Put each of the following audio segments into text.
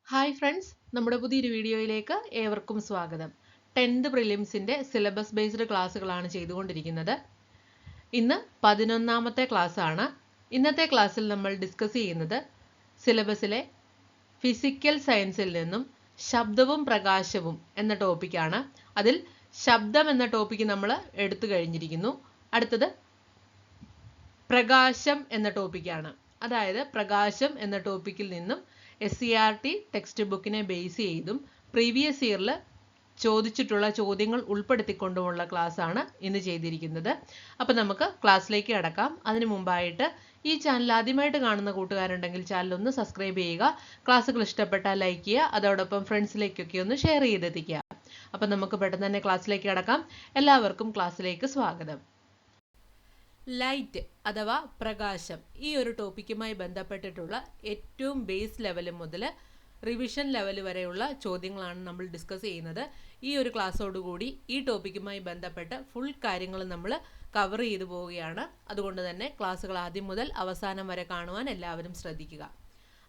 Hi friends, നമ്മുടെ പുതിയൊരു വീഡിയോയിലേക്ക് ഏവർക്കും സ്വാഗതം. 10th പ്രിലിംസിൻ്റെ സിലബസ് ബേസ്ഡ് ക്ലാസ്സുകളാണ് ചെയ്തുകൊണ്ടിരിക്കുന്നത്. ഇന്ന് 11ാമത്തെ ക്ലാസ് ആണ്. ഇന്നത്തെ ക്ലാസ്സിൽ നമ്മൾ ഡിസ്കസ് ചെയ്യുന്നത് സിലബസിലെ ഫിസിക്കൽ സയൻസിൽ നിന്നും ശബ്ദവും പ്രകാശവും എന്ന ടോപ്പിക്കാണ്. അതിൽ ശബ്ദം എന്ന ടോപ്പിക്ക് നമ്മൾ എടുത്തു കഴിഞ്ഞിരിക്കുന്നു. അടുത്തത് പ്രകാശം എന്ന ടോപ്പിക്കാണ്. അതായത് പ്രകാശം എന്ന ടോപ്പിക്കിൽ നിന്നും SCERT ടെക്സ്റ്റ് ബുക്കിനെ ബേസ് ചെയ്തും പ്രീവിയസ് ഇയറിൽ ചോദിച്ചിട്ടുള്ള ചോദ്യങ്ങൾ ഉൾപ്പെടുത്തിക്കൊണ്ടുമുള്ള ക്ലാസ് ആണ് ഇന്ന് ചെയ്തിരിക്കുന്നത്. അപ്പോൾ നമുക്ക് ക്ലാസ്സിലേക്ക് കടക്കാം. അതിനു മുമ്പായിട്ട് ഈ ചാനൽ ആദ്യമായിട്ട് കാണുന്ന കൂട്ടുകാരുണ്ടെങ്കിൽ ചാനൽ ഒന്ന് സബ്സ്ക്രൈബ് ചെയ്യുക. ക്ലാസ്സുകൾ ഇഷ്ടപ്പെട്ടാൽ ലൈക്ക് ചെയ്യുക. അതോടൊപ്പം ഫ്രണ്ട്സിലേക്കൊക്കെ ഒന്ന് ഷെയർ ചെയ്തെത്തിക്കുക. അപ്പോൾ നമുക്ക് പെട്ടെന്ന് തന്നെ ക്ലാസ്സിലേക്ക് കടക്കാം. എല്ലാവർക്കും ക്ലാസ്സിലേക്ക് സ്വാഗതം. ലൈറ്റ് അഥവാ പ്രകാശം, ഈ ഒരു ടോപ്പിക്കുമായി ബന്ധപ്പെട്ടിട്ടുള്ള ഏറ്റവും ബേസ് ലെവൽ മുതൽ റിവിഷൻ ലെവൽ വരെയുള്ള ചോദ്യങ്ങളാണ് നമ്മൾ ഡിസ്കസ് ചെയ്യുന്നത്. ഈ ഒരു ക്ലാസ്സോടുകൂടി ഈ ടോപ്പിക്കുമായി ബന്ധപ്പെട്ട് ഫുൾ കാര്യങ്ങൾ നമ്മൾ കവർ ചെയ്തു പോവുകയാണ്. അതുകൊണ്ട് തന്നെ ക്ലാസ്സുകൾ ആദ്യം മുതൽ അവസാനം വരെ കാണുവാൻ എല്ലാവരും ശ്രദ്ധിക്കുക.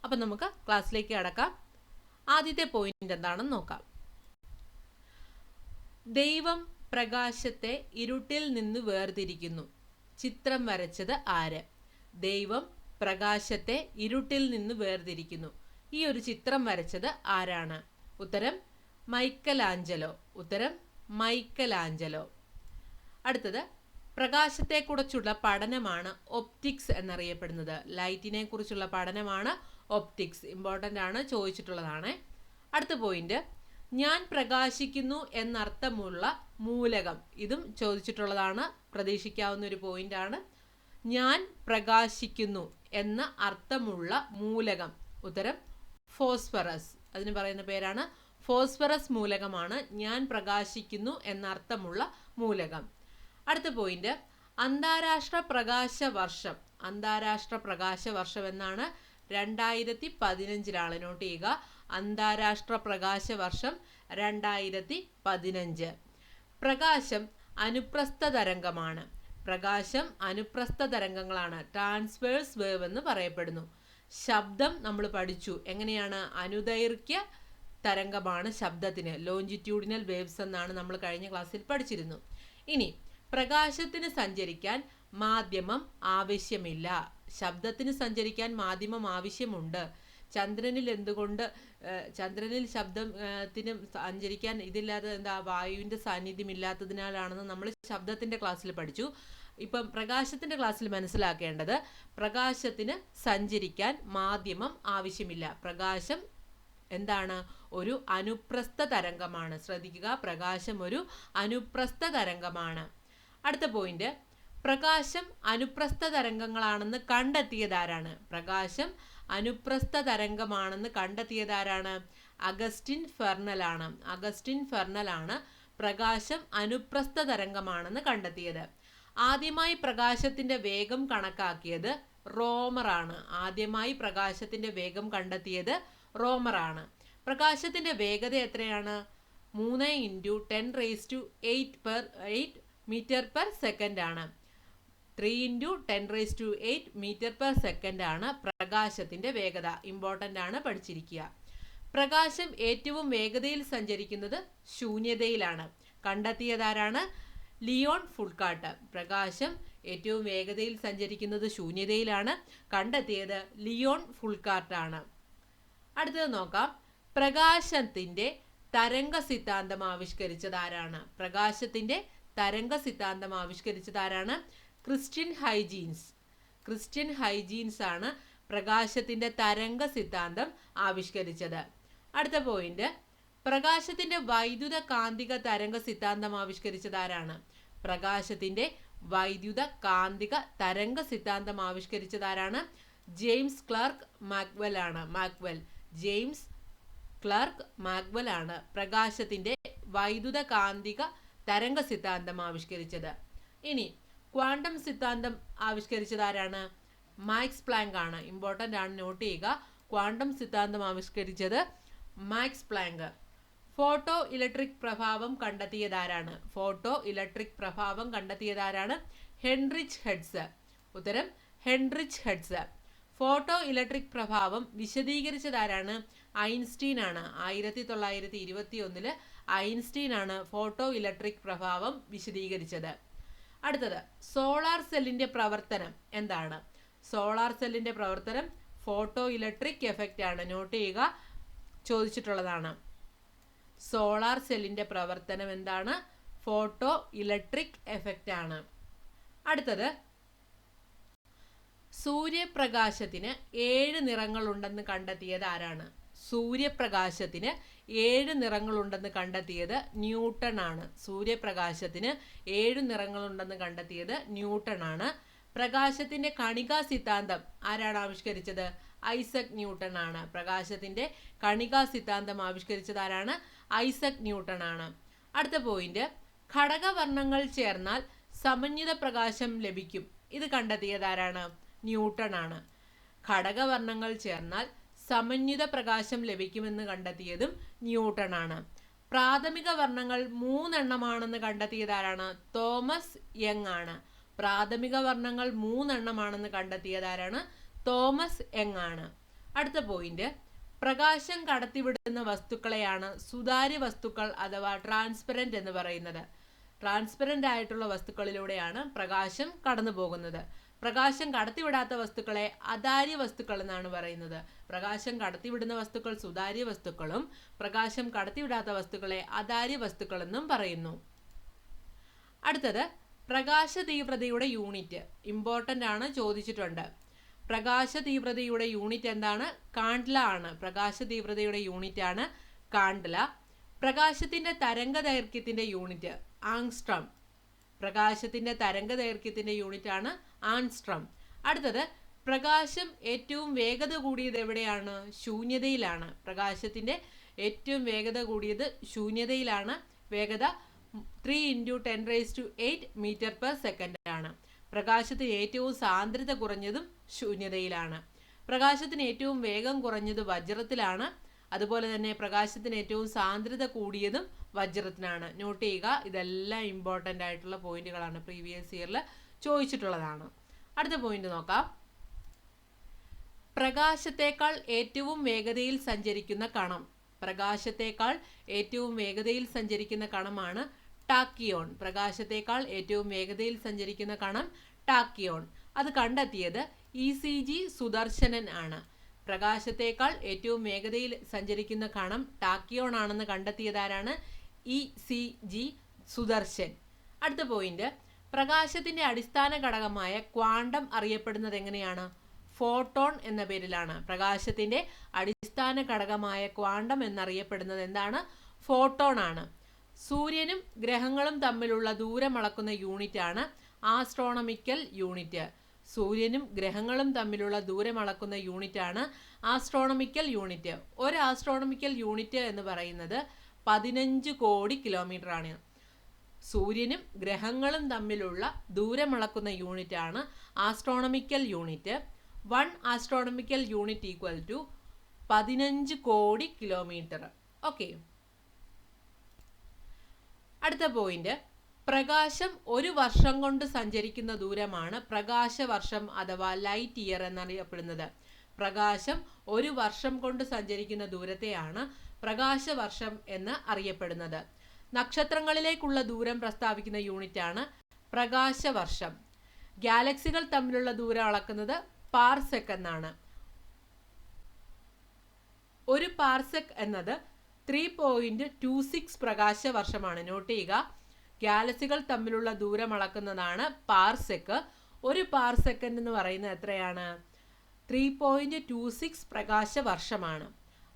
അപ്പം നമുക്ക് ക്ലാസ്സിലേക്ക് കടക്കാം. ആദ്യത്തെ പോയിന്റ് എന്താണെന്ന് നോക്കാം. ദൈവം പ്രകാശത്തെ ഇരുട്ടിൽ നിന്ന് വേർതിരിക്കുന്നു. ചിത്രം വരച്ചത് ആര്? ദൈവം പ്രകാശത്തെ ഇരുട്ടിൽ നിന്ന് വേർതിരിക്കുന്നു. ഈ ഒരു ചിത്രം വരച്ചത് ആരാണ്? ഉത്തരം മൈക്കലാഞ്ചലോ. ഉത്തരം മൈക്കലാഞ്ചലോ. അടുത്തത് പ്രകാശത്തെക്കുറിച്ചുള്ള പഠനമാണ് ഒപ്റ്റിക്സ് എന്നറിയപ്പെടുന്നത്. ലൈറ്റിനെ കുറിച്ചുള്ള പഠനമാണ് ഒപ്റ്റിക്സ്. ഇമ്പോർട്ടൻ്റ് ആണ്, ചോദിച്ചിട്ടുള്ളതാണ്. അടുത്ത പോയിന്റ്, ഞാൻ പ്രകാശിക്കുന്നു എന്നർത്ഥമുള്ള മൂലകം. ഇതും ചോദിച്ചിട്ടുള്ളതാണ്, പ്രതീക്ഷിക്കാവുന്ന ഒരു പോയിന്റ് ആണ്. ഞാൻ പ്രകാശിക്കുന്നു എന്ന അർത്ഥമുള്ള മൂലകം. ഉത്തരം ഫോസ്ഫറസ്. അതിന് പറയുന്ന പേരാണ് ഫോസ്ഫറസ് മൂലകമാണ് ഞാൻ പ്രകാശിക്കുന്നു എന്നർത്ഥമുള്ള മൂലകം. അടുത്ത പോയിന്റ്, അന്താരാഷ്ട്ര പ്രകാശ വർഷം. അന്താരാഷ്ട്ര പ്രകാശ വർഷം എന്നാണ് 2015 നോട്ട് ചെയ്യുക. അന്താരാഷ്ട്ര പ്രകാശ വർഷം 2015. പ്രകാശം അനുപ്രസ്ഥ തരംഗമാണ്. പ്രകാശം അനുപ്രസ്ഥ തരംഗങ്ങളാണ്, ട്രാൻസ്വേഴ്സ് വേവ് എന്ന് പറയപ്പെടുന്നു. ശബ്ദം നമ്മൾ പഠിച്ചു, എങ്ങനെയാണ്? അനുദൈർഘ്യ തരംഗമാണ് ശബ്ദത്തിന്, ലോഞ്ചിറ്റ്യൂഡിനൽ വേവ്സ് എന്നാണ് നമ്മൾ കഴിഞ്ഞ ക്ലാസ്സിൽ പഠിച്ചിരുന്നു. ഇനി പ്രകാശത്തിന് സഞ്ചരിക്കാൻ മാധ്യമം ആവശ്യമില്ല. ശബ്ദത്തിന് സഞ്ചരിക്കാൻ മാധ്യമം ആവശ്യമുണ്ട്. ചന്ദ്രനിൽ എന്തുകൊണ്ട് ചന്ദ്രനിൽ ശബ്ദത്തിന് സഞ്ചരിക്കാൻ ഇതില്ലാതെ എന്താ? വായുവിൻ്റെ സാന്നിധ്യം ഇല്ലാത്തതിനാലാണെന്ന് നമ്മൾ ശബ്ദത്തിൻ്റെ ക്ലാസ്സിൽ പഠിച്ചു. ഇപ്പം പ്രകാശത്തിൻ്റെ ക്ലാസ്സിൽ മനസ്സിലാക്കേണ്ടത്, പ്രകാശത്തിന് സഞ്ചരിക്കാൻ മാധ്യമം ആവശ്യമില്ല. പ്രകാശം എന്താണ്? ഒരു അനുപ്രസ്ഥ തരംഗമാണ്. ശ്രദ്ധിക്കുക, പ്രകാശം ഒരു അനുപ്രസ്ഥ തരംഗമാണ്. അടുത്ത പോയിന്റ്, പ്രകാശം അനുപ്രസ്ഥ തരംഗങ്ങളാണെന്ന് കണ്ടെത്തിയതാരാണ്? പ്രകാശം അനുപ്രസ്ഥ തരംഗമാണെന്ന് കണ്ടെത്തിയതാരാണ്? അഗസ്റ്റിൻ ഫെർണലാണ്. അഗസ്റ്റിൻ ഫെർണലാണ് പ്രകാശം അനുപ്രസ്ഥ തരംഗമാണെന്ന് കണ്ടെത്തിയത്. ആദ്യമായി പ്രകാശത്തിന്റെ വേഗം കണക്കാക്കിയത് റോമറാണ്. ആദ്യമായി പ്രകാശത്തിന്റെ വേഗം കണ്ടെത്തിയത് റോമറാണ്. പ്രകാശത്തിന്റെ വേഗത എത്രയാണ്? 3 × 10⁸ മീറ്റർ പെർ സെക്കൻഡ് ആണ്. 3 × 10⁸ മീറ്റർ പെർ സെക്കൻഡ് ആണ് പ്രകാശത്തിന്റെ വേഗത. ഇമ്പോർട്ടൻ്റ് ആണ്, പഠിച്ചിരിക്കുക. പ്രകാശം ഏറ്റവും വേഗതയിൽ സഞ്ചരിക്കുന്നത് ശൂന്യതയിലാണ്. കണ്ടെത്തിയതാരാണ്? ലിയോൺ ഫുൾക്കാട്ട്. പ്രകാശം ഏറ്റവും വേഗതയിൽ സഞ്ചരിക്കുന്നത് ശൂന്യതയിലാണ്. കണ്ടെത്തിയത് ലിയോൺ ഫുൾക്കാട്ടാണ്. അടുത്തത് നോക്കാം. പ്രകാശത്തിന്റെ തരംഗ സിദ്ധാന്തം ആവിഷ്കരിച്ചത് ആരാണ്? പ്രകാശത്തിന്റെ തരംഗ സിദ്ധാന്തം ആവിഷ്കരിച്ചത് ആരാണ്? Christian hygienes. ക്രിസ്റ്റ്യൻ ഹൈജീൻസ് ആണ് പ്രകാശത്തിന്റെ തരംഗ സിദ്ധാന്തം ആവിഷ്കരിച്ചത്. അടുത്ത പോയിന്റ്, പ്രകാശത്തിന്റെ വൈദ്യുത കാന്തിക തരംഗ സിദ്ധാന്തം ആവിഷ്കരിച്ചത് ആരാണ്? പ്രകാശത്തിന്റെ വൈദ്യുത കാന്തിക തരംഗ സിദ്ധാന്തം ആവിഷ്കരിച്ചത് ആരാണ്? ജെയിംസ് ക്ലർക്ക് മാക്സ്വെൽ ആണ്. ജെയിംസ് ക്ലർക്ക് മാക്സ്വെൽ ആണ് പ്രകാശത്തിന്റെ വൈദ്യുത കാന്തിക തരംഗ സിദ്ധാന്തം ആവിഷ്കരിച്ചത്. ഇനി ക്വാണ്ടം സിദ്ധാന്തം ആവിഷ്കരിച്ചത് ആരാണ്? മാക്സ് പ്ലാങ്ക് ആണ്. ഇമ്പോർട്ടൻ്റ് ആണ്, നോട്ട് ചെയ്യുക. ക്വാണ്ടം സിദ്ധാന്തം ആവിഷ്കരിച്ചത് മാക്സ് പ്ലാങ്ക്. ഫോട്ടോ ഇലക്ട്രിക് പ്രഭാവം കണ്ടെത്തിയതാരാണ്? ഫോട്ടോ ഇലക്ട്രിക് പ്രഭാവം കണ്ടെത്തിയതാരാണ്? Heinrich Hertz. ഉത്തരം ഹെൻറിച്ച് ഹെഡ്സ്. ഫോട്ടോ ഇലക്ട്രിക് പ്രഭാവം വിശദീകരിച്ചതാരാണ്? ഐൻസ്റ്റീൻ ആണ്. 1921 ഐൻസ്റ്റീൻ ആണ് ഫോട്ടോ ഇലക്ട്രിക് പ്രഭാവം വിശദീകരിച്ചത്. അടുത്തത് സോളാർ സെല്ലിന്റെ പ്രവർത്തനം എന്താണ്? സോളാർ സെല്ലിന്റെ പ്രവർത്തനം ഫോട്ടോ ഇലക്ട്രിക് എഫക്റ്റ് ആണ്. നോട്ട് ചെയ്യുക, ചോദിച്ചിട്ടുള്ളതാണ്. സോളാർ സെല്ലിന്റെ പ്രവർത്തനം എന്താണ്? ഫോട്ടോ ഇലക്ട്രിക് എഫക്റ്റ് ആണ്. അടുത്തത് സൂര്യപ്രകാശത്തിന് 7 നിറങ്ങളുണ്ടെന്ന് കണ്ടെത്തിയത് ആരാണ്? സൂര്യപ്രകാശത്തിന് 7 നിറങ്ങളുണ്ടെന്ന് കണ്ടെത്തിയത് ന്യൂട്ടൺ ആണ്. സൂര്യപ്രകാശത്തിന് 7 നിറങ്ങളുണ്ടെന്ന് കണ്ടെത്തിയത് ന്യൂട്ടൺ ആണ്. പ്രകാശത്തിന്റെ കണികാ സിദ്ധാന്തം ആരാണ് ആവിഷ്കരിച്ചത്? ഐസക് ന്യൂട്ടൺ ആണ്. പ്രകാശത്തിന്റെ കണികാ സിദ്ധാന്തം ആവിഷ്കരിച്ചത് ആരാണ്? ഐസക് ന്യൂട്ടൺ ആണ്. അടുത്ത പോയിന്റ്, ഘടകവർണ്ണങ്ങൾ ചേർന്നാൽ സമന്വിത പ്രകാശം ലഭിക്കും. ഇത് കണ്ടെത്തിയത് ആരാണ്? ന്യൂട്ടൺ ആണ്. ഘടകവർണ്ണങ്ങൾ ചേർന്നാൽ സമന്വിത പ്രകാശം ലഭിക്കുമെന്ന് കണ്ടെത്തിയതും ന്യൂട്ടൺ ആണ്. പ്രാഥമിക വർണ്ണങ്ങൾ 3 എണ്ണമാണെന്ന് കണ്ടെത്തിയത് ആരാണ്? തോമസ് യങ് ആണ്. പ്രാഥമിക വർണ്ണങ്ങൾ 3 എണ്ണമാണെന്ന് കണ്ടെത്തിയത് ആരാണ്? തോമസ് യങ് ആണ്. അടുത്ത പോയിന്റ്, പ്രകാശം കടത്തിവിടുന്ന വസ്തുക്കളെയാണ് സുതാര്യ വസ്തുക്കൾ അഥവാ ട്രാൻസ്പെറന്റ് എന്ന് പറയുന്നത്. ട്രാൻസ്പെറന്റ് ആയിട്ടുള്ള വസ്തുക്കളിലൂടെയാണ് പ്രകാശം കടന്നു പോകുന്നത്. പ്രകാശം കടത്തിവിടാത്ത വസ്തുക്കളെ അതാര്യ വസ്തുക്കൾ എന്നാണ് പറയുന്നത്. പ്രകാശം കടത്തിവിടുന്ന വസ്തുക്കൾ സുതാര്യ വസ്തുക്കളും പ്രകാശം കടത്തിവിടാത്ത വസ്തുക്കളെ അതാര്യ വസ്തുക്കൾ എന്നും പറയുന്നു. അടുത്തത് പ്രകാശ തീവ്രതയുടെ യൂണിറ്റ്. ഇമ്പോർട്ടൻ്റ് ആണ്, ചോദിച്ചിട്ടുണ്ട്. പ്രകാശ തീവ്രതയുടെ യൂണിറ്റ് എന്താണ്? കാൻഡ്ല ആണ്. പ്രകാശ തീവ്രതയുടെ യൂണിറ്റ് ആണ് കാൻഡ്ല. പ്രകാശത്തിന്റെ തരംഗ ദൈർഘ്യത്തിന്റെ യൂണിറ്റ് ആങ്സ്ട്രം. പ്രകാശത്തിന്റെ തരംഗ ദൈർഘ്യത്തിന്റെ യൂണിറ്റ് ആണ് ആങ്സ്ട്രം. അടുത്തത് പ്രകാശം ഏറ്റവും വേഗത കൂടിയത് എവിടെയാണ്? ശൂന്യതയിലാണ്. പ്രകാശത്തിന്റെ ഏറ്റവും വേഗത കൂടിയത് ശൂന്യതയിലാണ്. വേഗത 3 × 10⁸ മീറ്റർ/സെക്കൻഡ് ആണ്. പ്രകാശത്തിന് ഏറ്റവും സാന്ദ്രത കുറഞ്ഞതും ശൂന്യതയിലാണ്. പ്രകാശത്തിന് ഏറ്റവും വേഗം കുറഞ്ഞത് വജ്രത്തിലാണ്. അതുപോലെ തന്നെ പ്രകാശത്തിന് ഏറ്റവും സാന്ദ്രത കൂടിയതും വജ്രത്തിനാണ്. നോട്ട് ചെയ്യുക, ഇതെല്ലാം ഇമ്പോർട്ടൻ്റ് ആയിട്ടുള്ള പോയിന്റുകളാണ്, പ്രീവിയസ് ഇയറിൽ ചോദിച്ചിട്ടുള്ളതാണ്. അടുത്ത പോയിന്റ് നോക്കാം. പ്രകാശത്തേക്കാൾ ഏറ്റവും വേഗതയിൽ സഞ്ചരിക്കുന്ന കണം. പ്രകാശത്തേക്കാൾ ഏറ്റവും വേഗതയിൽ സഞ്ചരിക്കുന്ന കണമാണ് ടാക്കിയോൺ. പ്രകാശത്തേക്കാൾ ഏറ്റവും വേഗതയിൽ സഞ്ചരിക്കുന്ന കണം ടാക്കിയോൺ. അത് കണ്ടെത്തിയത് ECG സുദർശനൻ ആണ്. പ്രകാശത്തേക്കാൾ ഏറ്റവും വേഗതയിൽ സഞ്ചരിക്കുന്ന കണം ടാക്കിയോൺ ആണെന്ന് കണ്ടെത്തിയതാരാണ്? ECG സുദർശൻ. അടുത്ത പോയിന്റ്, പ്രകാശത്തിന്റെ അടിസ്ഥാന ഘടകമായ ക്വാണ്ടം അറിയപ്പെടുന്നത് എങ്ങനെയാണ്? ഫോട്ടോൺ എന്ന പേരിലാണ്. പ്രകാശത്തിന്റെ അടിസ്ഥാന ഘടകമായ ക്വാണ്ടം എന്നറിയപ്പെടുന്നത് എന്താണ്? ഫോട്ടോൺ ആണ്. സൂര്യനും ഗ്രഹങ്ങളും തമ്മിലുള്ള ദൂരം അളക്കുന്ന യൂണിറ്റ് ആണ് ആസ്ട്രോണമിക്കൽ യൂണിറ്റ്. സൂര്യനും ഗ്രഹങ്ങളും തമ്മിലുള്ള ദൂരം അളക്കുന്ന യൂണിറ്റ് ആണ് ആസ്ട്രോണമിക്കൽ യൂണിറ്റ്. ഒരു ആസ്ട്രോണമിക്കൽ യൂണിറ്റ് എന്ന് പറയുന്നത് 15 കോടി കിലോമീറ്റർ ആണ്. സൂര്യനും ഗ്രഹങ്ങളും തമ്മിലുള്ള ദൂരം അളക്കുന്ന യൂണിറ്റ് ആണ് astronomical unit. 1 astronomical unit equal to 15 crore kilometre. Okay. അടുത്ത പോയിന്റ്, പ്രകാശം ഒരു വർഷം കൊണ്ട് സഞ്ചരിക്കുന്ന ദൂരമാണ് പ്രകാശവർഷം അഥവാ ലൈറ്റ് ഇയർ എന്നറിയപ്പെടുന്നത്. പ്രകാശം ഒരു വർഷം കൊണ്ട് സഞ്ചരിക്കുന്ന ദൂരത്തെയാണ് പ്രകാശവർഷം എന്ന് അറിയപ്പെടുന്നത്. നക്ഷത്രങ്ങളിലേക്കുള്ള ദൂരം പ്രസ്താവിക്കുന്ന യൂണിറ്റ് ആണ് പ്രകാശവർഷം. ഗാലക്സികൾ തമ്മിലുള്ള ദൂരം അളക്കുന്നത് പാർസെക് എന്നാണ്. ഒരു പാർസെക് എന്നത് 3.26 പ്രകാശവർഷമാണ്. നോട്ട് ചെയ്യുക, ഗാലക്സികൾ തമ്മിലുള്ള ദൂരം അളക്കുന്നതാണ് പാർസെക്. ഒരു പാർസെക്കൻഡ് എന്ന് പറയുന്നത് എത്രയാണ്? 3.26 പ്രകാശവർഷമാണ്.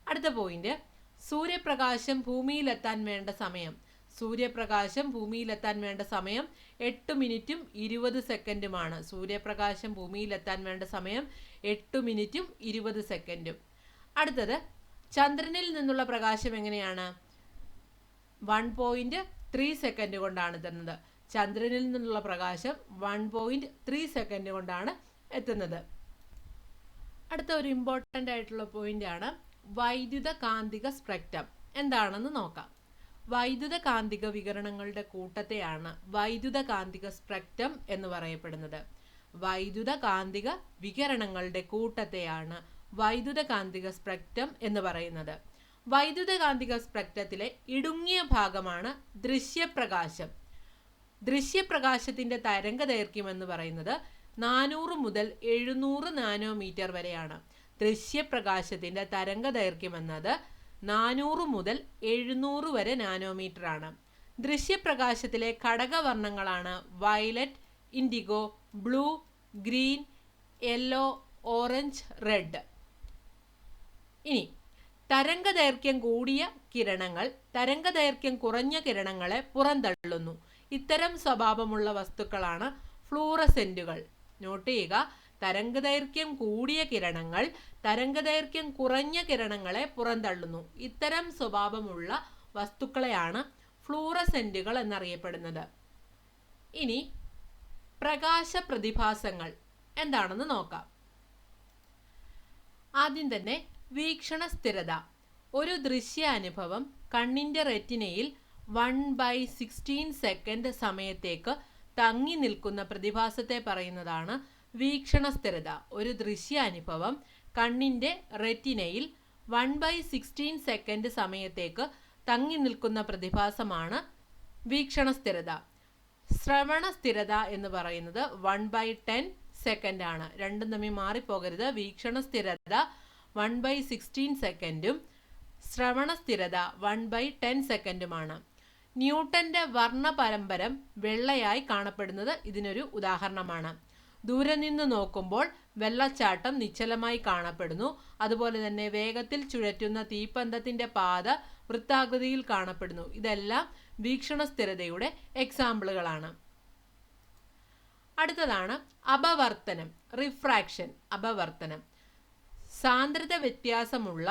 അടുത്ത പോയിന്റ്, സൂര്യപ്രകാശം ഭൂമിയിലെത്താൻ വേണ്ട സമയം. സൂര്യപ്രകാശം ഭൂമിയിലെത്താൻ വേണ്ട സമയം 8 മിനിറ്റും 20 സെക്കൻഡുമാണ്. സൂര്യപ്രകാശം ഭൂമിയിലെത്താൻ വേണ്ട സമയം 8 മിനിറ്റും 20 സെക്കൻഡും. അടുത്തത്, ചന്ദ്രനിൽ നിന്നുള്ള പ്രകാശം എങ്ങനെയാണ്? 1.3 സെക്കൻഡ് കൊണ്ടാണ് എത്തുന്നത്. ചന്ദ്രനിൽ നിന്നുള്ള പ്രകാശം 1.3 സെക്കൻഡ് കൊണ്ടാണ് എത്തുന്നത്. അടുത്ത ഒരു ഇമ്പോർട്ടൻ്റ് ആയിട്ടുള്ള പോയിന്റ് ആണ് വൈദ്യുത കാന്തിക സ്പെക്ട്രം. എന്താണെന്ന് നോക്കാം. വൈദ്യുത കാന്തിക വികിരണങ്ങളുടെ കൂട്ടത്തെയാണ് വൈദ്യുത കാന്തിക സ്പെക്ട്രം എന്ന് പറയപ്പെടുന്നത്. വൈദ്യുത കാന്തിക വികിരണങ്ങളുടെ കൂട്ടത്തെയാണ് വൈദ്യുത കാന്തിക സ്പെക്ട്രം എന്ന് പറയുന്നത്. വൈദ്യുത കാന്തിക സ്പെക്ട്രത്തിലെ ഇടുങ്ങിയ ഭാഗമാണ് ദൃശ്യപ്രകാശം. ദൃശ്യപ്രകാശത്തിന്റെ തരംഗ ദൈർഘ്യം എന്ന് പറയുന്നത് 400 മുതൽ 700 നാനോമീറ്റർ വരെയാണ്. ദൃശ്യപ്രകാശത്തിന്റെ തരംഗ ദൈർഘ്യം എന്നത് 400 മുതൽ 700 വരെ നാനോമീറ്റർ ആണ്. ദൃശ്യപ്രകാശത്തിലെ ഘടകവർണ്ണങ്ങളാണ് violet, indigo, blue, green, yellow, orange, red. ഇനി തരംഗദൈർഘ്യം കൂടിയ കിരണങ്ങൾ തരംഗദൈർഘ്യം കുറഞ്ഞ കിരണങ്ങളെ പുറന്തള്ളുന്നു. ഇത്തരം സ്വഭാവമുള്ള വസ്തുക്കളാണ് ഫ്ലൂറസെന്റുകൾ. നോട്ട് ചെയ്യുക, തരംഗദൈർഘ്യം കൂടിയ കിരണങ്ങൾ തരംഗദൈർഘ്യം കുറഞ്ഞ കിരണങ്ങളെ പുറന്തള്ളുന്നു. ഇത്തരം സ്വഭാവമുള്ള വസ്തുക്കളെയാണ് ഫ്ലൂറസെന്റുകൾ എന്നറിയപ്പെടുന്നത്. ഇനി പ്രകാശ പ്രതിഭാസങ്ങൾ എന്താണെന്ന് നോക്കാം. ആദ്യം തന്നെ വീക്ഷണ സ്ഥിരത. ഒരു ദൃശ്യാനുഭവം കണ്ണിന്റെ റെറ്റിനയിൽ 1/16 സെക്കൻഡ് സമയത്തേക്ക് തങ്ങി നിൽക്കുന്ന പ്രതിഭാസത്തെ പറയുന്നതാണ് വീക്ഷണ സ്ഥിരത. ഒരു ദൃശ്യാനുഭവം കണ്ണിന്റെ റെറ്റിനയിൽ 1/16 സെക്കൻഡ് സമയത്തേക്ക് തങ്ങി നിൽക്കുന്ന പ്രതിഭാസമാണ് വീക്ഷണ സ്ഥിരത. ശ്രവണ സ്ഥിരത എന്ന് പറയുന്നത് 1/10 സെക്കൻഡ് ആണ്. രണ്ടും തമ്മിൽ മാറിപ്പോകരുത്. വീക്ഷണ സ്ഥിരത 1/16 സെക്കൻഡും ശ്രവണ സ്ഥിരത 1/10 സെക്കൻഡുമാണ്. ന്യൂട്ടന്റെ വർണ്ണ പരമ്പരം വെള്ളയായി കാണപ്പെടുന്നത് ഇതിനൊരു ഉദാഹരണമാണ്. ദൂരെ നിന്ന് നോക്കുമ്പോൾ വെള്ളച്ചാട്ടം നിശ്ചലമായി കാണപ്പെടുന്നു. അതുപോലെ തന്നെ വേഗത്തിൽ ചുഴറ്റുന്ന തീപ്പന്തത്തിന്റെ പാത വൃത്താകൃതിയിൽ കാണപ്പെടുന്നു. ഇതെല്ലാം വീക്ഷണ സ്ഥിരതയുടെ എക്സാമ്പിളുകളാണ്. അടുത്തതാണ് അപവർത്തനം, റിഫ്രാക്ഷൻ. അപവർത്തനം സാന്ദ്രത വ്യത്യാസമുള്ള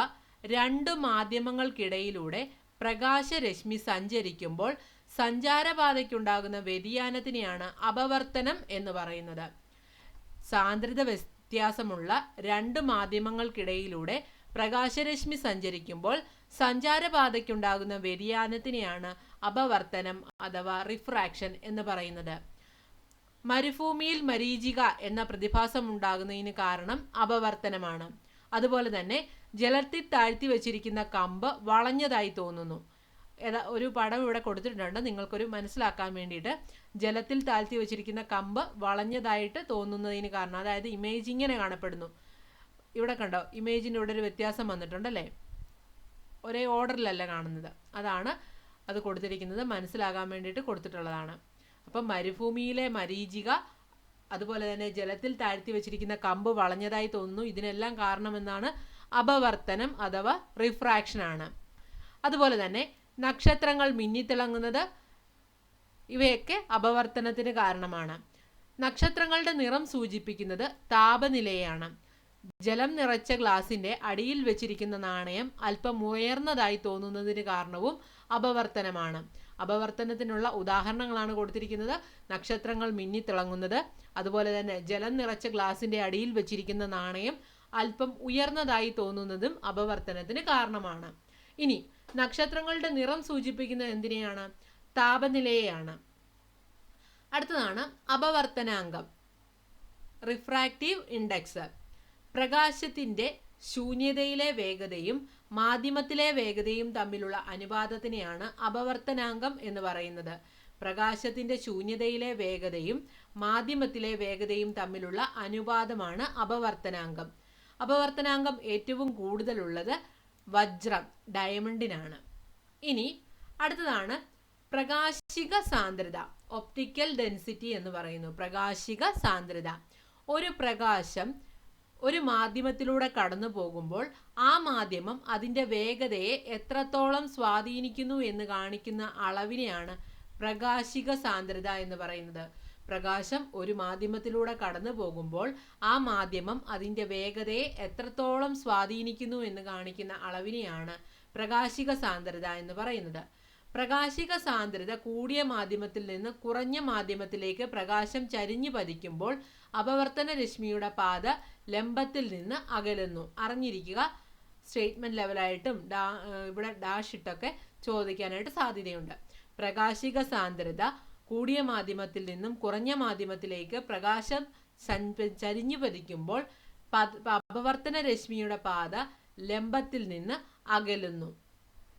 രണ്ട് മാധ്യമങ്ങൾക്കിടയിലൂടെ പ്രകാശരശ്മി സഞ്ചരിക്കുമ്പോൾ സഞ്ചാരപാതയ്ക്കുണ്ടാകുന്ന വ്യതിയാനത്തിനെയാണ് അപവർത്തനം എന്ന് പറയുന്നത്. സാന്ദ്രത വ്യത്യാസമുള്ള രണ്ട് മാധ്യമങ്ങൾക്കിടയിലൂടെ പ്രകാശരശ്മി സഞ്ചരിക്കുമ്പോൾ സഞ്ചാരപാതയ്ക്കുണ്ടാകുന്ന വ്യതിയാനത്തിനെയാണ് അപവർത്തനം അഥവാ റിഫ്രാക്ഷൻ എന്ന് പറയുന്നത്. മരുഭൂമിയിൽ മരീചിക എന്ന പ്രതിഭാസം ഉണ്ടാകുന്നതിന് കാരണം അപവർത്തനമാണ്. അതുപോലെ തന്നെ ജലത്തിൽ താഴ്ത്തി വച്ചിരിക്കുന്ന കമ്പ് വളഞ്ഞതായി തോന്നുന്നു. ഒരു പടം ഇവിടെ കൊടുത്തിട്ടുണ്ട് നിങ്ങൾക്കൊരു മനസ്സിലാക്കാൻ വേണ്ടിയിട്ട്. ജലത്തിൽ താഴ്ത്തി വെച്ചിരിക്കുന്ന കമ്പ് വളഞ്ഞതായിട്ട് തോന്നുന്നതിന് കാരണം, അതായത് ഇമേജ് ഇങ്ങനെ കാണപ്പെടുന്നു. ഇവിടെ കണ്ടോ, ഇമേജിൻ്റെ ഇവിടെ ഒരു വ്യത്യാസം വന്നിട്ടുണ്ടല്ലേ, ഒരേ ഓർഡറിലല്ല കാണുന്നത്. അതാണ് അത് കൊടുത്തിരിക്കുന്നത്, മനസ്സിലാകാൻ വേണ്ടിയിട്ട് കൊടുത്തിട്ടുള്ളതാണ്. അപ്പം മരുഭൂമിയിലെ മരീചിക, അതുപോലെ തന്നെ ജലത്തിൽ താഴ്ത്തി വെച്ചിരിക്കുന്ന കമ്പ് വളഞ്ഞതായി തോന്നുന്നു. ഇതിനെല്ലാം കാരണമെന്നാണ് അപവർത്തനം അഥവാ റിഫ്രാക്ഷൻ ആണ്. അതുപോലെ തന്നെ നക്ഷത്രങ്ങൾ മിന്നിത്തിളങ്ങുന്നത്, ഇവയൊക്കെ അപവർത്തനത്തിന് കാരണമാണ്. നക്ഷത്രങ്ങളുടെ നിറം സൂചിപ്പിക്കുന്നത് താപനിലയാണ്. ജലം നിറച്ച ഗ്ലാസിന്റെ അടിയിൽ വെച്ചിരിക്കുന്ന നാണയം അല്പം ഉയർന്നതായി തോന്നുന്നതിന് കാരണവും അപവർത്തനമാണ്. അപവർത്തനത്തിനുള്ള ഉദാഹരണങ്ങളാണ് കൊടുത്തിരിക്കുന്നത്. നക്ഷത്രങ്ങൾ മിന്നിത്തിളങ്ങുന്നത്, അതുപോലെ തന്നെ ജലം നിറച്ച ഗ്ലാസിന്റെ അടിയിൽ വെച്ചിരിക്കുന്ന നാണയം അല്പം ഉയർന്നതായി തോന്നുന്നതും അപവർത്തനത്തിന് കാരണമാണ്. ഇനി നക്ഷത്രങ്ങളുടെ നിറം സൂചിപ്പിക്കുന്നത് എന്തിനെയാണ്? താപനിലയെയാണ്. അടുത്തതാണ് അപവർത്തനാങ്കം, റിഫ്രാക്റ്റീവ് ഇൻഡെക്സ്. പ്രകാശത്തിന്റെ ശൂന്യതയിലെ വേഗതയും മാധ്യമത്തിലെ വേഗതയും തമ്മിലുള്ള അനുപാതത്തിനെയാണ് അപവർത്തനാങ്കം എന്ന് പറയുന്നത്. പ്രകാശത്തിന്റെ ശൂന്യതയിലെ വേഗതയും മാധ്യമത്തിലെ വേഗതയും തമ്മിലുള്ള അനുപാതമാണ് അപവർത്തനാങ്കം. അപവർത്തനാങ്കം ഏറ്റവും കൂടുതലുള്ളത് വജ്രം, ഡയമണ്ടിനാണ്. ഇനി അടുത്തതാണ് പ്രകാശിക സാന്ദ്രത, ഒപ്റ്റിക്കൽ ഡെൻസിറ്റി എന്ന് പറയുന്നു. പ്രകാശിക സാന്ദ്രത, ഒരു പ്രകാശം ഒരു മാധ്യമത്തിലൂടെ കടന്നു പോകുമ്പോൾ ആ മാധ്യമം അതിൻ്റെ വേഗതയെ എത്രത്തോളം സ്വാധീനിക്കുന്നു എന്ന് കാണിക്കുന്ന അളവിനെയാണ് പ്രകാശിക സാന്ദ്രത എന്ന് പറയുന്നത്. പ്രകാശം ഒരു മാധ്യമത്തിലൂടെ കടന്നു പോകുമ്പോൾ ആ മാധ്യമം അതിൻ്റെ വേഗതയെ എത്രത്തോളം സ്വാധീനിക്കുന്നു എന്ന് കാണിക്കുന്ന അളവിനെയാണ് പ്രകാശിക സാന്ദ്രത എന്ന് പറയുന്നത്. പ്രകാശിക സാന്ദ്രത കൂടിയ മാധ്യമത്തിൽ നിന്ന് കുറഞ്ഞ മാധ്യമത്തിലേക്ക് പ്രകാശം ചരിഞ്ഞു പതിക്കുമ്പോൾ അപവർത്തന രശ്മിയുടെ പാത ലംബത്തിൽ നിന്ന് അകലുന്നു. അറിഞ്ഞിരിക്കുക, സ്റ്റേറ്റ്മെന്റ് ലെവലായിട്ടും ഇവിടെ ഡാഷ് ഇട്ടൊക്കെ ചോദിക്കാനായിട്ട് സാധ്യതയുണ്ട്. പ്രകാശിക സാന്ദ്രത കൂടിയ മാധ്യമത്തിൽ നിന്നും കുറഞ്ഞ മാധ്യമത്തിലേക്ക് പ്രകാശം ചരിഞ്ഞു പതിക്കുമ്പോൾ അപവർത്തന രശ്മിയുടെ പാത ലംബത്തിൽ നിന്ന് അകലുന്നു.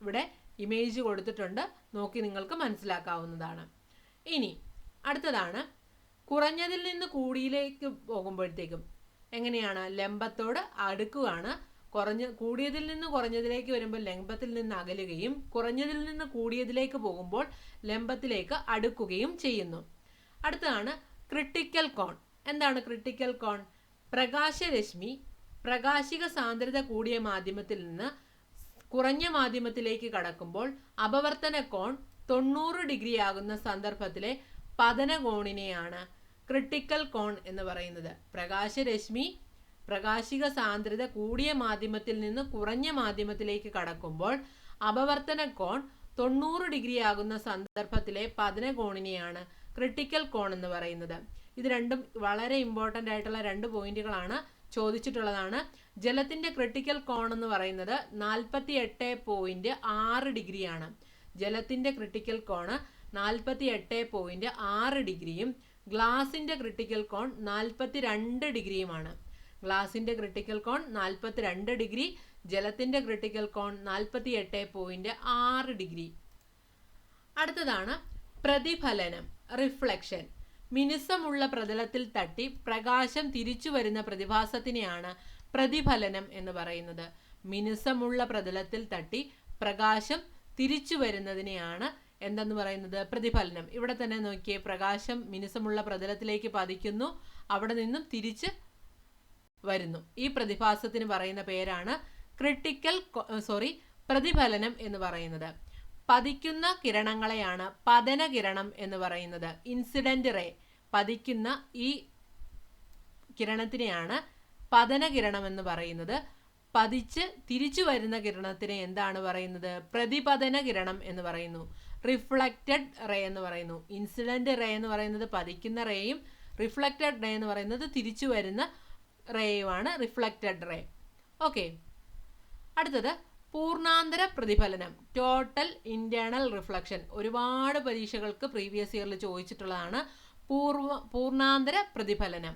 ഇവിടെ ഇമേജ് കൊടുത്തിട്ടുണ്ട്, നോക്കി നിങ്ങൾക്ക് മനസ്സിലാക്കാവുന്നതാണ്. ഇനി അടുത്തതാണ്, കുറഞ്ഞതിൽ നിന്ന് കൂടിയിലേക്ക് പോകുമ്പോഴത്തേക്കും എങ്ങനെയാണ്? ലംബത്തോട് അടുക്കുകയാണ്. കൂടിയതിൽ നിന്ന് കുറഞ്ഞതിലേക്ക് വരുമ്പോൾ ലംബത്തിൽ നിന്ന് അകലുകയും കുറഞ്ഞതിൽ നിന്ന് കൂടിയതിലേക്ക് പോകുമ്പോൾ ലംബത്തിലേക്ക് അടുക്കുകയും ചെയ്യുന്നു. അടുത്തതാണ് ക്രിട്ടിക്കൽ കോൺ. എന്താണ് ക്രിട്ടിക്കൽ കോൺ? പ്രകാശരശ്മി പ്രകാശിക സാന്ദ്രത കൂടിയ മാധ്യമത്തിൽ നിന്ന് കുറഞ്ഞ മാധ്യമത്തിലേക്ക് കടക്കുമ്പോൾ അപവർത്തന കോൺ 90 ഡിഗ്രി ആകുന്ന സന്ദർഭത്തിലെ പതന കോണിനെയാണ് ക്രിട്ടിക്കൽ കോൺ എന്ന് പറയുന്നത്. പ്രകാശരശ്മി പ്രകാശിക സാന്ദ്രത കൂടിയ മാധ്യമത്തിൽ നിന്ന് കുറഞ്ഞ മാധ്യമത്തിലേക്ക് കടക്കുമ്പോൾ അപവർത്തന കോൺ 90 ഡിഗ്രി ആകുന്ന സന്ദർഭത്തിലെ പതന കോണിനെയാണ് ക്രിട്ടിക്കൽ കോൺ എന്ന് പറയുന്നത്. ഇത് രണ്ടും വളരെ ഇമ്പോർട്ടൻ്റ് ആയിട്ടുള്ള 2 പോയിന്റുകളാണ്, ചോദിച്ചിട്ടുള്ളതാണ്. ജലത്തിന്റെ ക്രിട്ടിക്കൽ കോൺ എന്ന് പറയുന്നത് 48.6 ഡിഗ്രിയാണ്. ജലത്തിന്റെ ക്രിട്ടിക്കൽ കോൺ 48.6 ഡിഗ്രിയും ഗ്ലാസിന്റെ ക്രിട്ടിക്കൽ കോൺ 42 ഡിഗ്രിയുമാണ്. ഗ്ലാസിന്റെ ക്രിട്ടിക്കൽ കോൺ 42 ഡിഗ്രി, ജലത്തിന്റെ ക്രിട്ടിക്കൽ കോൺ 48.6 ഡിഗ്രി. അടുത്തതാണ് പ്രതിഫലനം, റിഫ്ലക്ഷൻ. മിനുസമുള്ള പ്രതലത്തിൽ തട്ടി പ്രകാശം തിരിച്ചു വരുന്ന പ്രതിഭാസത്തിനെയാണ് പ്രതിഫലനം എന്ന് പറയുന്നത്. മിനുസമുള്ള പ്രതലത്തിൽ തട്ടി പ്രകാശം തിരിച്ചു വരുന്നതിനെയാണ് എന്തെന്ന് പറയുന്നത്? പ്രതിഫലനം. ഇവിടെ തന്നെ നോക്കിയേ, പ്രകാശം മിനുസമുള്ള പ്രതലത്തിലേക്ക് പതിക്കുന്നു, അവിടെ നിന്നും തിരിച്ച് വരുന്നു. ഈ പ്രതിഭാസത്തിന് പറയുന്ന പേരാണ് പ്രതിഫലനം എന്ന് പറയുന്നത്. പതിക്കുന്ന കിരണങ്ങളെയാണ് പതന കിരണം എന്ന് പറയുന്നത്. ഇൻസിഡന്റ് റേ, പതിക്കുന്ന ഈ കിരണത്തിനെയാണ് പതന കിരണം എന്ന് പറയുന്നത്. പതിച്ച് തിരിച്ചു വരുന്ന കിരണത്തിനെ എന്താണ് പറയുന്നത്? പ്രതിപതന കിരണം എന്ന് പറയുന്നു. റിഫ്ലക്റ്റഡ് റേ എന്ന് പറയുന്നു. ഇൻസിഡന്റ് റേ എന്ന് പറയുന്നത് പതിക്കുന്ന റേയും റിഫ്ലക്റ്റഡ് റേ എന്ന് പറയുന്നത് തിരിച്ചു വരുന്ന റേയുമാണ് റിഫ്ലക്റ്റഡ് റേ. ഓക്കെ, അടുത്തത് പൂർണ്ണാന്തര പ്രതിഫലനം, ടോട്ടൽ ഇന്റേണൽ റിഫ്ലക്ഷൻ. ഒരുപാട് പരീക്ഷകൾക്ക് പ്രീവിയസ് ഇയറിൽ ചോദിച്ചിട്ടുള്ളതാണ് പൂർണ്ണാന്തര പ്രതിഫലനം.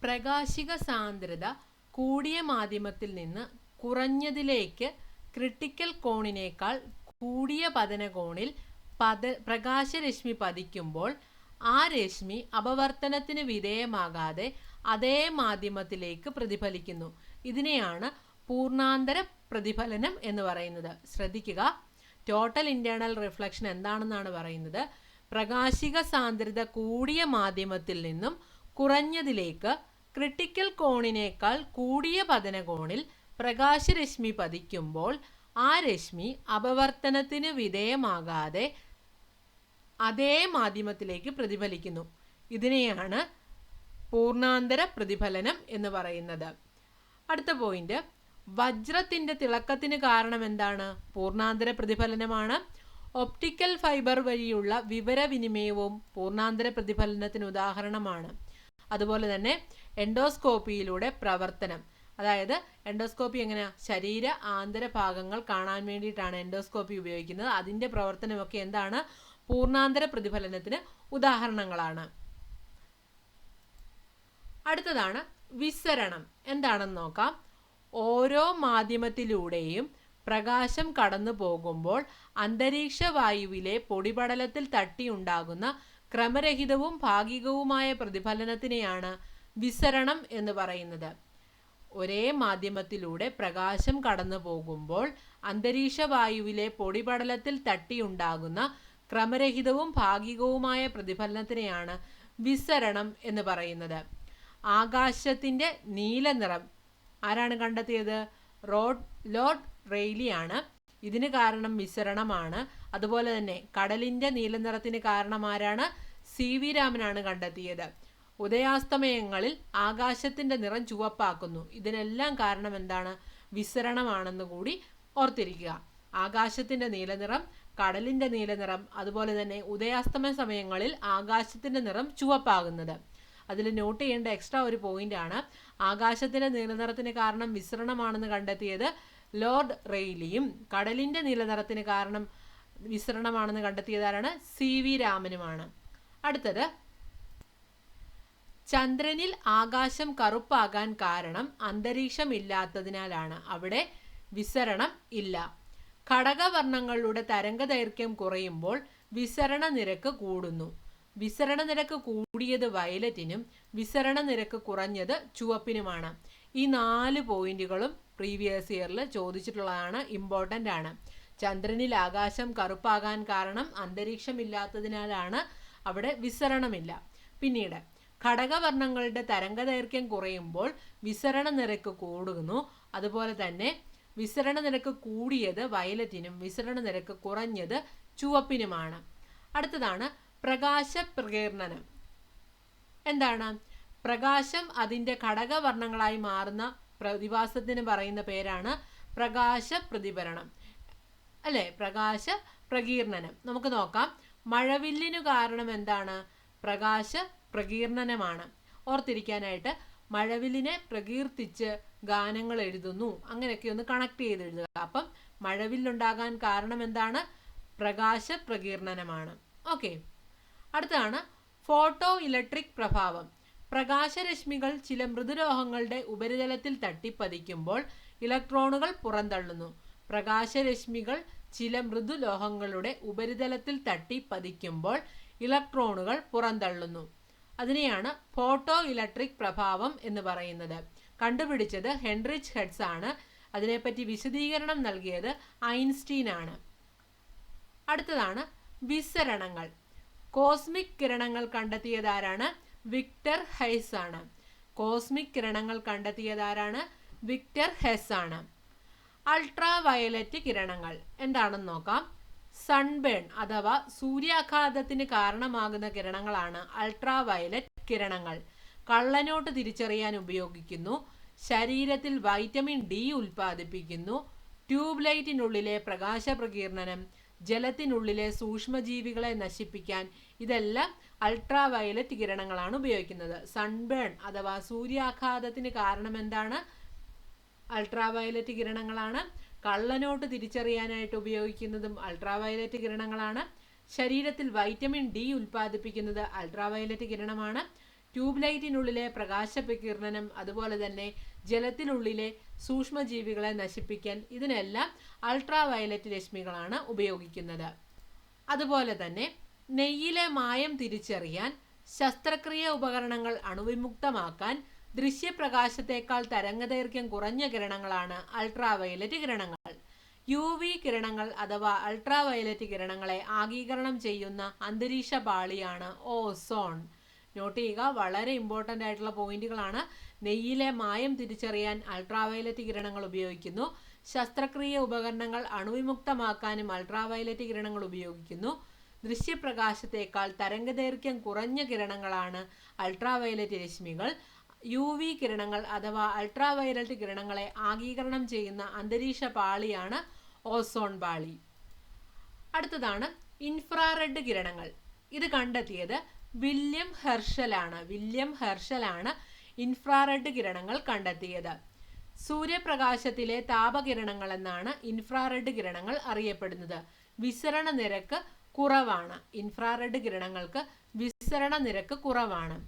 പ്രകാശിക സാന്ദ്രത കൂടിയ മാധ്യമത്തിൽ നിന്ന് കുറഞ്ഞതിലേക്ക് ക്രിട്ടിക്കൽ കോണിനേക്കാൾ കൂടിയ പതന കോണിൽ പ്രകാശരശ്മി പതിക്കുമ്പോൾ ആ രശ്മി അപവർത്തനത്തിന് വിധേയമാകാതെ അതേ മാധ്യമത്തിലേക്ക് പ്രതിഫലിക്കുന്നു. ഇതിനെയാണ് പൂർണ്ണാന്തര പ്രതിഫലനം എന്ന് പറയുന്നത്. ശ്രദ്ധിക്കുക, ടോട്ടൽ ഇന്റേണൽ റിഫ്ലക്ഷൻ എന്താണെന്നാണ് പറയുന്നത്? പ്രകാശിക സാന്ദ്രത കൂടിയ മാധ്യമത്തിൽ നിന്നും കുറഞ്ഞതിലേക്ക് ക്രിട്ടിക്കൽ കോണിനേക്കാൾ കൂടിയ പതന കോണിൽ പ്രകാശരശ്മി പതിക്കുമ്പോൾ ആ രശ്മി അപവർത്തനത്തിന് വിധേയമാകാതെ അതേ മാധ്യമത്തിലേക്ക് പ്രതിഫലിക്കുന്നു. ഇതിനെയാണ് പൂർണ്ണാന്തര പ്രതിഫലനം എന്ന് പറയുന്നത്. അടുത്ത പോയിന്റ്, വജ്രത്തിന്റെ തിളക്കത്തിന് കാരണം എന്താണ്? പൂർണ്ണാന്തര പ്രതിഫലനമാണ്. ഒപ്റ്റിക്കൽ ഫൈബർ വഴിയുള്ള വിവരവിനിമയവും പൂർണ്ണാന്തര പ്രതിഫലനത്തിന് ഉദാഹരണമാണ്. അതുപോലെ തന്നെ എൻഡോസ്കോപ്പിയിലൂടെ പ്രവർത്തനം, അതായത് എൻഡോസ്കോപ്പി എങ്ങനെയാ? ശരീര ആന്തര ഭാഗങ്ങൾ കാണാൻ വേണ്ടിയിട്ടാണ് എൻഡോസ്കോപ്പി ഉപയോഗിക്കുന്നത്. അതിന്റെ പ്രവർത്തനമൊക്കെ എന്താണ്? പൂർണ്ണാന്തര പ്രതിഫലനത്തിന് ഉദാഹരണങ്ങളാണ്. അടുത്തതാണ് വിസരണം. എന്താണെന്ന് നോക്കാം. ഓരോ മാധ്യമത്തിലൂടെയും പ്രകാശം കടന്നു പോകുമ്പോൾ അന്തരീക്ഷ വായുവിലെ പൊടിപടലത്തിൽ തട്ടിയുണ്ടാകുന്ന ക്രമരഹിതവും ഭാഗികവുമായ പ്രതിഫലനത്തിനെയാണ് വിസരണം എന്ന് പറയുന്നത്. ഒരേ മാധ്യമത്തിലൂടെ പ്രകാശം കടന്നു പോകുമ്പോൾ അന്തരീക്ഷ വായുവിലെ പൊടിപടലത്തിൽ തട്ടിയുണ്ടാകുന്ന ക്രമരഹിതവും ഭാഗികവുമായ പ്രതിഫലനത്തിനെയാണ് വിസരണം എന്ന് പറയുന്നത്. ആകാശത്തിന്റെ നീല നിറം ആരാണ് കണ്ടെത്തിയത്? ലോർഡ് റെയ്ലിയാണ്. ഇതിന് കാരണം വിസരണമാണ്. അതുപോലെ തന്നെ കടലിന്റെ നീല നിറത്തിന് കാരണം ആരാണ്? CV രാമനാണ് കണ്ടെത്തിയത്. ഉദയാസ്തമയങ്ങളിൽ ആകാശത്തിന്റെ നിറം ചുവപ്പാക്കുന്നു. ഇതിനെല്ലാം കാരണം എന്താണ്? വിസരണമാണെന്ന് കൂടി ഓർത്തിരിക്കുക. ആകാശത്തിന്റെ നീലനിറം, കടലിന്റെ നീലനിറം, അതുപോലെ തന്നെ ഉദയാസ്തമയ സമയങ്ങളിൽ ആകാശത്തിന്റെ നിറം ചുവപ്പാകുന്നത്. അതിൽ നോട്ട് ചെയ്യേണ്ട എക്സ്ട്രാ ഒരു പോയിന്റ് ആണ്, ആകാശത്തിന്റെ നീലനിറത്തിന് കാരണം വിസരണമാണെന്ന് കണ്ടെത്തിയത് ലോർഡ് റെയ്ലിയും കടലിന്റെ നീലനിറത്തിന് കാരണം വിസരണമാണെന്ന് കണ്ടെത്തിയതാരാണ്? CV രാമനുമാണ്. അടുത്തത് ചന്ദ്രനിൽ ആകാശം കറുപ്പാകാൻ കാരണം അന്തരീക്ഷം ഇല്ലാത്തതിനാലാണ്. അവിടെ വിസരണം ഇല്ല. ഘടകവർണ്ണങ്ങളുടെ തരംഗദൈർഘ്യം കുറയുമ്പോൾ വിസരണ നിരക്ക് കൂടുന്നു. വിസരണ നിരക്ക് കൂടിയത് വയലറ്റിനും വിസരണ നിരക്ക് കുറഞ്ഞത് ചുവപ്പിനുമാണ്. ഈ 4 പോയിന്റുകളും പ്രീവിയസ് ഇയറിൽ ചോദിച്ചിട്ടുള്ളതാണ്, ഇമ്പോർട്ടൻ്റ് ആണ്. ചന്ദ്രനിൽ ആകാശം കറുപ്പാകാൻ കാരണം അന്തരീക്ഷം ഇല്ലാത്തതിനാലാണ്, അവിടെ വിസരണമില്ല. പിന്നീട് ഘടകവർണ്ണങ്ങളുടെ തരംഗദൈർഘ്യം കുറയുമ്പോൾ വിസരണ നിരക്ക് കൂടുന്നു. അതുപോലെ തന്നെ വിസരണ നിരക്ക് കൂടിയത് വയലറ്റിനും വിസരണ നിരക്ക് കുറഞ്ഞത് ചുവപ്പിനുമാണ്. അടുത്തതാണ് പ്രകാശ പ്രകീർണനം. എന്താണ്? പ്രകാശം അതിൻ്റെ ഘടകവർണ്ണങ്ങളായി മാറുന്ന പ്രതിഭാസത്തിന് പറയുന്ന പേരാണ് പ്രകാശ പ്രതിഫലനം, അല്ലേ? പ്രകാശ പ്രകീർണനം. നമുക്ക് നോക്കാം. മഴവില്ലിനു കാരണം എന്താണ്? പ്രകാശ പ്രകീർണനമാണ്. ഓർത്തിരിക്കാനായിട്ട് മഴവില്ലിനെ പ്രകീർത്തിച്ച് ഗാനങ്ങൾ എഴുതുന്നു, അങ്ങനെയൊക്കെ ഒന്ന് കണക്ട് ചെയ്ത് എഴുതുക. അപ്പം മഴവില്ലുണ്ടാകാൻ കാരണം എന്താണ്? പ്രകാശ പ്രകീർണനമാണ്. ഓക്കെ. അടുത്താണ് ഫോട്ടോ ഇലക്ട്രിക് പ്രഭാവം. പ്രകാശരശ്മികൾ ചില മൃദുലോഹങ്ങളുടെ ഉപരിതലത്തിൽ തട്ടിപ്പതിക്കുമ്പോൾ ഇലക്ട്രോണുകൾ പുറന്തള്ളുന്നു. പ്രകാശരശ്മികൾ ചില മൃദുലോഹങ്ങളുടെ ഉപരിതലത്തിൽ തട്ടിപ്പതിക്കുമ്പോൾ ഇലക്ട്രോണുകൾ പുറന്തള്ളുന്നു. അതിനെയാണ് ഫോട്ടോ ഇലക്ട്രിക് പ്രഭാവം എന്ന് പറയുന്നത്. കണ്ടുപിടിച്ചത് ഹെൻറിച്ച് ഹെർട്സ് ആണ്. അതിനെപ്പറ്റി വിശദീകരണം നൽകിയത് ഐൻസ്റ്റീൻ ആണ്. അടുത്തതാണ് വിസരണങ്ങൾ. കോസ്മിക് കിരണങ്ങൾ കണ്ടെത്തിയതാരാണ്? വിക്ടർ ഹെസ് ആണ്. കോസ്മിക് കിരണങ്ങൾ കണ്ടെത്തിയതാരാണ്? വിക്ടർ ഹെസ് ആണ്. അൾട്രാ വയലറ്റ് കിരണങ്ങൾ എന്താണെന്ന് നോക്കാം. സൺബേൺ അഥവാ സൂര്യാഘാതത്തിന് കാരണമാകുന്ന കിരണങ്ങളാണ് അൾട്രാ വയലറ്റ് കിരണങ്ങൾ. കള്ളനോട്ട് തിരിച്ചറിയാൻ ഉപയോഗിക്കുന്നു. ശരീരത്തിൽ വൈറ്റമിൻ ഡി ഉൽപ്പാദിപ്പിക്കുന്നു. ട്യൂബ് ലൈറ്റിനുള്ളിലെ പ്രകാശ പ്രകീർണനം, ജലത്തിനുള്ളിലെ സൂക്ഷ്മജീവികളെ നശിപ്പിക്കാൻ, ഇതെല്ലാം അൾട്രാ വയലറ്റ് കിരണങ്ങളാണ് ഉപയോഗിക്കുന്നത്. സൺബേൺ അഥവാ സൂര്യാഘാതത്തിന് കാരണം എന്താണ്? Ultra violet കിരണങ്ങളാണ്. കള്ളനോട്ട് തിരിച്ചറിയാനായിട്ട് ഉപയോഗിക്കുന്നതും അൾട്രാ വയലറ്റ് കിരണങ്ങളാണ്. ശരീരത്തിൽ വൈറ്റമിൻ ഡി ഉൽപ്പാദിപ്പിക്കുന്നത് അൾട്രാ വയലറ്റ് കിരണമാണ്. ട്യൂബ് ലൈറ്റിനുള്ളിലെ പ്രകാശ പ്രകീർണനം, അതുപോലെ തന്നെ ജലത്തിനുള്ളിലെ സൂക്ഷ്മജീവികളെ നശിപ്പിക്കാൻ, ഇതിനെല്ലാം അൾട്രാ വയലറ്റ് രശ്മികളാണ് ഉപയോഗിക്കുന്നത്. അതുപോലെ തന്നെ നെയ്യിലെ മായം തിരിച്ചറിയാൻ, ശസ്ത്രക്രിയ ഉപകരണങ്ങൾ അണുവിമുക്തമാക്കാൻ ദൃശ്യപ്രകാശത്തേക്കാൾ തരംഗദൈർഘ്യം കുറഞ്ഞ കിരണങ്ങളാണ് അൾട്രാ വയലറ്റ് കിരണങ്ങൾ. UV കിരണങ്ങൾ അഥവാ അൾട്രാ വയലറ്റ് കിരണങ്ങളെ ആഗീകരണം ചെയ്യുന്ന അന്തരീക്ഷ പാളിയാണ് ഓസോൺ. നോട്ട് ചെയ്യുക, വളരെ ഇമ്പോർട്ടൻ്റ് ആയിട്ടുള്ള പോയിന്റുകളാണ്. നെയ്യിലെ മായം തിരിച്ചറിയാൻ അൾട്രാ വയലറ്റ് കിരണങ്ങൾ ഉപയോഗിക്കുന്നു. ശസ്ത്രക്രിയ ഉപകരണങ്ങൾ അണുവിമുക്തമാക്കാനും അൾട്രാ വയലറ്റ് കിരണങ്ങൾ ഉപയോഗിക്കുന്നു. ദൃശ്യപ്രകാശത്തേക്കാൾ തരംഗദൈർഘ്യം കുറഞ്ഞ കിരണങ്ങളാണ് അൾട്രാ വയലറ്റ് രശ്മികൾ. UV കിരണങ്ങൾ അഥവാ അൾട്രാ വയലറ്റ് കിരണങ്ങളെ ആഗീകരണം ചെയ്യുന്ന അന്തരീക്ഷ പാളിയാണ് ഓസോൺ പാളി. അടുത്തതാണ് ഇൻഫ്രാറെഡ് കിരണങ്ങൾ. ഇത് കണ്ടെത്തിയത് വില്യം ഹെർഷലാണ് ഇൻഫ്രാറെഡ് കിരണങ്ങൾ കണ്ടെത്തിയത്. സൂര്യപ്രകാശത്തിലെ താപകിരണങ്ങൾ എന്നാണ് ഇൻഫ്രാറെഡ് കിരണങ്ങൾ അറിയപ്പെടുന്നത്. വിസരണ നിരക്ക് കുറവാണ്. ഇൻഫ്രാറെഡ് കിരണങ്ങൾക്ക് വിസരണ നിരക്ക് കുറവാണ്.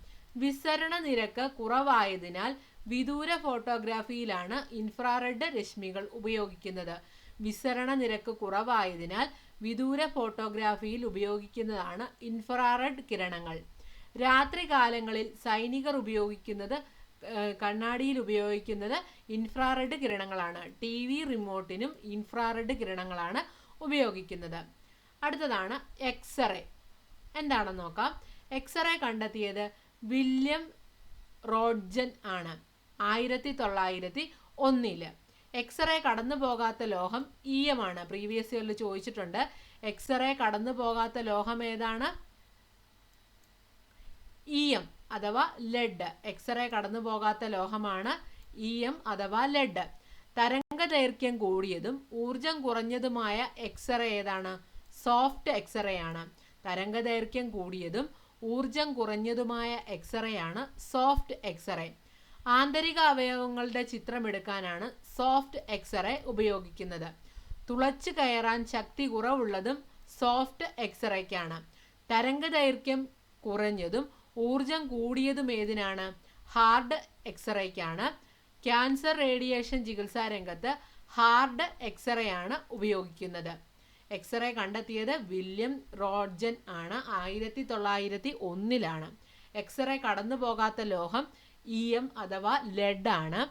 വിസരണ നിരക്ക് കുറവായതിനാൽ വിദൂര ഫോട്ടോഗ്രാഫിയിലാണ് ഇൻഫ്രാറെഡ് രശ്മികൾ ഉപയോഗിക്കുന്നത്. വിസരണ നിരക്ക് കുറവായതിനാൽ വിദൂര ഫോട്ടോഗ്രാഫിയിൽ ഉപയോഗിക്കുന്നതാണ് ഇൻഫ്രാറെഡ് കിരണങ്ങൾ. രാത്രികാലങ്ങളിൽ സൈനികർ ഉപയോഗിക്കുന്നത്, കണ്ണാടിയിൽ ഉപയോഗിക്കുന്നത് ഇൻഫ്രാറെഡ് കിരണങ്ങളാണ്. TV റിമോട്ടിനും ഇൻഫ്രാറെഡ് കിരണങ്ങളാണ് ഉപയോഗിക്കുന്നത്. അടുത്തതാണ് എക്സ്റേ. എന്താണെന്ന് നോക്കാം. എക്സ്റേ കണ്ടെത്തിയത് വില്യം റോഡ്ജൻ ആണ് 1901. എക്സ്റേ കടന്നു പോകാത്ത ലോഹം ഈയം ആണ്. പ്രീവിയസ് ഇയറിൽ ചോദിച്ചിട്ടുണ്ട്. എക്സ്റേ കടന്നു പോകാത്ത ലോഹം ഏതാണ്? ഈയം അഥവാ ലെഡ്. എക്സ്റേ കടന്നു പോകാത്ത ലോഹമാണ് ഈയം അഥവാ ലെഡ്. തരംഗദൈർഘ്യം കൂടിയതും ഊർജം കുറഞ്ഞതുമായ എക്സ്റേ ഏതാണ്? സോഫ്റ്റ് എക്സ്റേ ആണ്. തരംഗദൈർഘ്യം കൂടിയതും ഊർജം കുറഞ്ഞതുമായ എക്സ്റേ ആണ് സോഫ്റ്റ് എക്സ്റേ. ആന്തരിക അവയവങ്ങളുടെ ചിത്രമെടുക്കാനാണ് സോഫ്റ്റ് എക്സ്റേ ഉപയോഗിക്കുന്നത്. തുളച്ചു കയറാൻ ശക്തി കുറവുള്ളതും സോഫ്റ്റ് എക്സ്റേക്കാണ്. തരംഗദൈർഘ്യം കുറഞ്ഞതും ഊർജം കൂടിയതും ഏതിനാണ്? ഹാർഡ് എക്സ്റേക്കാണ്. ക്യാൻസർ റേഡിയേഷൻ ചികിത്സാ രംഗത്ത് ഹാർഡ് എക്സ്റേ ആണ് ഉപയോഗിക്കുന്നത്. എക്സ്റേ കണ്ടെത്തിയത് വില്യം റോഡ്ജൻ ആണ് 1901. എക്സ്റേ കടന്നു പോകാത്ത ലോഹം EM അഥവാ ലെഡ് ആണ്.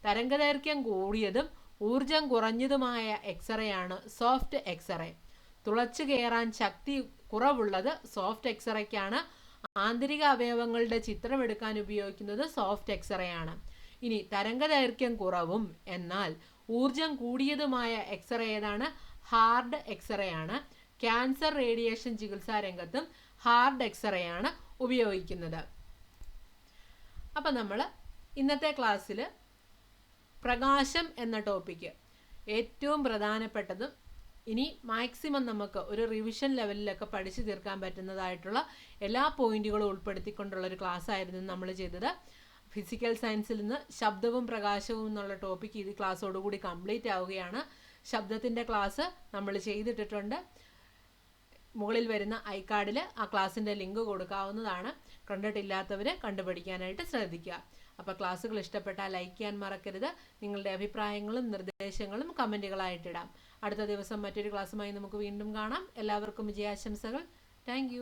തരംഗദൈർഘ്യം കൂടിയതും ഊർജം കുറഞ്ഞതുമായ എക്സ്റേ ആണ് സോഫ്റ്റ് എക്സ്റേ. തുളച്ചു കയറാൻ ശക്തി കുറവുള്ളത് സോഫ്റ്റ് എക്സ്റേക്കാണ്. ആന്തരിക അവയവങ്ങളുടെ ചിത്രം എടുക്കാൻ ഉപയോഗിക്കുന്നത് സോഫ്റ്റ് എക്സ്റേ ആണ്. ഇനി തരംഗദൈർഘ്യം കുറവും എന്നാൽ ഊർജം കൂടിയതുമായ എക്സ്റേ ഏതാണ്? ഹാർഡ് എക്സ്റേ ആണ്. ക്യാൻസർ റേഡിയേഷൻ ചികിത്സാ രംഗത്തും ഹാർഡ് എക്സ്റേ ആണ് ഉപയോഗിക്കുന്നത്. അപ്പം നമ്മൾ ഇന്നത്തെ ക്ലാസ്സിൽ പ്രകാശം എന്ന ടോപ്പിക്ക് ഏറ്റവും പ്രധാനപ്പെട്ടതും ഇനി മാക്സിമം നമുക്ക് ഒരു റിവിഷൻ ലെവലിലൊക്കെ പഠിച്ചു തീർക്കാൻ പറ്റുന്നതായിട്ടുള്ള എല്ലാ പോയിന്റുകളും ഉൾപ്പെടുത്തിക്കൊണ്ടുള്ള ഒരു ക്ലാസ് ആയിരുന്നു നമ്മൾ ചെയ്തത്. ഫിസിക്കൽ സയൻസിൽ നിന്ന് ശബ്ദവും പ്രകാശവും എന്നുള്ള ടോപ്പിക്ക് ഈ ക്ലാസ്സോടുകൂടി കംപ്ലീറ്റ് ആവുകയാണ്. ശബ്ദത്തിൻ്റെ ക്ലാസ് നമ്മൾ ചെയ്തിട്ടിട്ടുണ്ട്. മുകളിൽ വരുന്ന ഐകാർഡിൽ ആ ക്ലാസ്സിൻ്റെ ലിങ്ക് കൊടുക്കാവുന്നതാണ്. കണ്ടിട്ടില്ലാത്തവർ കണ്ടുപഠിക്കാനായിട്ട് ശ്രദ്ധിക്കുക. അപ്പോൾ ക്ലാസ്സുകൾ ഇഷ്ടപ്പെട്ടാൽ ലൈക്ക് ചെയ്യാൻ മറക്കരുത്. നിങ്ങളുടെ അഭിപ്രായങ്ങളും നിർദ്ദേശങ്ങളും കമൻറ്റുകളായിട്ടിടാം. അടുത്ത ദിവസം മറ്റൊരു ക്ലാസ്സുമായി നമുക്ക് വീണ്ടും കാണാം. എല്ലാവർക്കും വിജയാശംസകൾ. താങ്ക്